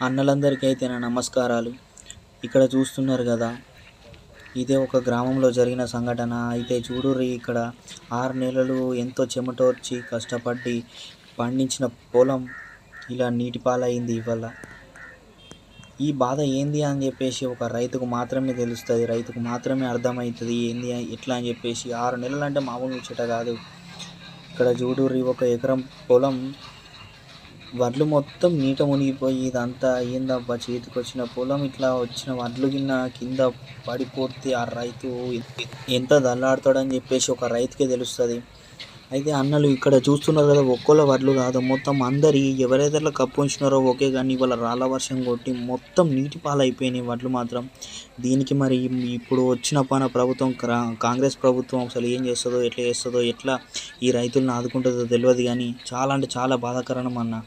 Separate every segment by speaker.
Speaker 1: అన్నలందరికీ అయితే నా నమస్కారాలు. ఇక్కడ చూస్తున్నారు కదా, ఇదే ఒక గ్రామంలో జరిగిన సంఘటన. అయితే చూడుర్రి, ఇక్కడ 6 నెలలు ఎంతో చెమటోర్చి కష్టపడి పండించిన పొలం ఇలా నీటి పాలైంది ఇవాళ. ఈ బాధ ఏంది అని చెప్పేసి ఒక రైతుకు మాత్రమే తెలుస్తుంది, రైతుకు మాత్రమే అర్థమవుతుంది ఏంది ఎట్లా అని చెప్పేసి. 6 నెలలు అంటే మామూలు ముచ్చట కాదు. ఇక్కడ చూడుర్రి, ఒక ఎకరం పొలం వడ్లు మొత్తం నీట మునిగిపోయి ఇదంతా అయ్యిందబ్బా. చేతికొచ్చిన పొలం ఇట్లా వచ్చిన వడ్లు కింద పడిపోతే ఆ రైతు ఎంత దల్లాడుతాడని చెప్పేసి ఒక రైతుకే తెలుస్తుంది. అయితే అన్నలు ఇక్కడ చూస్తున్నారు కదా, ఒక్కోళ్ళ వడ్లు కాదు, మొత్తం అందరి ఎవరైతే కప్పు ఉంచినారో ఓకే, కానీ ఇవాళ రాళ్ళ వర్షం కొట్టి మొత్తం నీటి పాలైపోయినాయి వడ్లు మాత్రం. దీనికి మరి ఇప్పుడు వచ్చిన ప్రభుత్వం, కాంగ్రెస్ ప్రభుత్వం అసలు ఏం చేస్తుందో, ఎట్లా చేస్తుందో, ఎట్లా ఈ రైతులను ఆదుకుంటుందో తెలియదు. కానీ చాలా అంటే చాలా బాధాకరణం అన్న.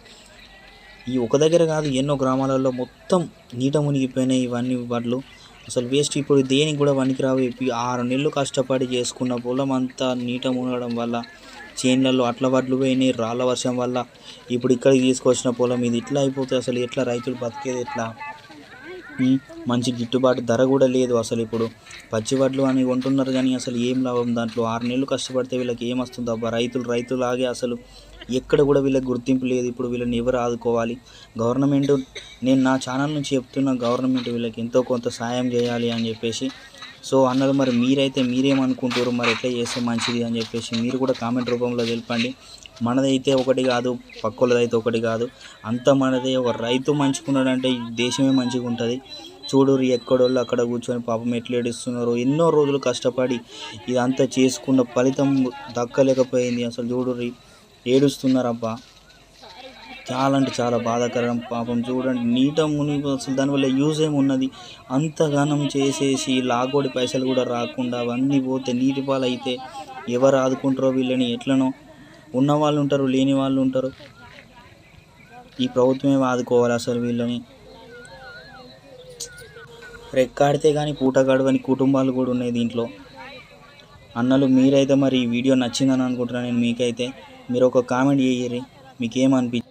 Speaker 1: ఈ ఒక దగ్గర కాదు, ఎన్నో గ్రామాలలో మొత్తం నీట మునిగిపోయినాయి ఇవన్నీ వడ్లు. అసలు వేస్ట్. ఇప్పుడు దేనికి కూడా పనికిరావు. 6 నెలలు కష్టపడి చేసుకున్న పొలం అంతా నీట మునగడం వల్ల చేన్లలో అట్ల వడ్లు పోయినాయి రాళ్ళ వర్షం వల్ల. ఇప్పుడు ఇక్కడికి తీసుకొచ్చిన పొలం ఇది ఇట్లా అయిపోతే అసలు ఎట్లా రైతులు బతికేది ఎట్లా? మంచి గిట్టుబాటు ధర కూడా లేదు. అసలు ఇప్పుడు పచ్చి వడ్లు అని కొంటున్నారు కానీ అసలు ఏం లాభం దాంట్లో? 6 నెలలు కష్టపడితే వీళ్ళకి ఏమొస్తుంది అబ్బా? రైతులాగే అసలు ఎక్కడ కూడా వీళ్ళకి గుర్తింపు లేదు. ఇప్పుడు వీళ్ళని ఎవరు ఆదుకోవాలి? గవర్నమెంట్, నేను నా ఛానల్ నుంచి చెప్తున్నా, గవర్నమెంట్ వీళ్ళకి ఎంతో కొంత సాయం చేయాలి అని చెప్పేసి. సో అన్నది మరి మీరేమనుకుంటారు? మరి ఎట్లా చేస్తే మంచిది అని చెప్పేసి మీరు కూడా కామెంట్ రూపంలో తెలపండి. మనదైతే ఒకటి కాదు, పక్కోళ్ళదైతే ఒకటి కాదు, అంత మనదే. ఒక రైతు మంచుకున్నాడంటే ఈ దేశమే మంచిగా ఉంటుంది. చూడుర్రి, ఎక్కడోళ్ళు అక్కడ కూర్చొని పాపం ఎట్లా ఏడుస్తున్నారు. ఎన్నో రోజులు కష్టపడి ఇదంతా చేసుకున్న ఫలితం దక్కలేకపోయింది. అసలు చూడుర్రి, ఏడుస్తున్నారబ్బా. చాలా అంటే చాలా బాధాకరం. పాపం చూడండి, నీట మునిగి అసలు దానివల్ల యూజ్ ఏమున్నది? అంతగానం చేసేసి లాగోడి పైసలు కూడా రాకుండా అవన్నీ పోతే నీటి పాలు అయితే ఎవరు ఆదుకుంటారో వీళ్ళని? ఎట్లనో ఉన్నవాళ్ళు ఉంటారు, లేని వాళ్ళు ఉంటారు. ఈ ప్రభుత్వమే ఆదుకోవాలి అసలు వీళ్ళని. రెక్కాడితే కానీ పూట గడవని కుటుంబాలు కూడా ఉన్నాయి దీంట్లో. అన్నలు మీరైతే మరి ఈ వీడియో నచ్చిందని అనుకుంటున్నాను నేను. మీకైతే మీరు ఒక కామెంట్ చేయర్రి, మీకేమనిపించింది?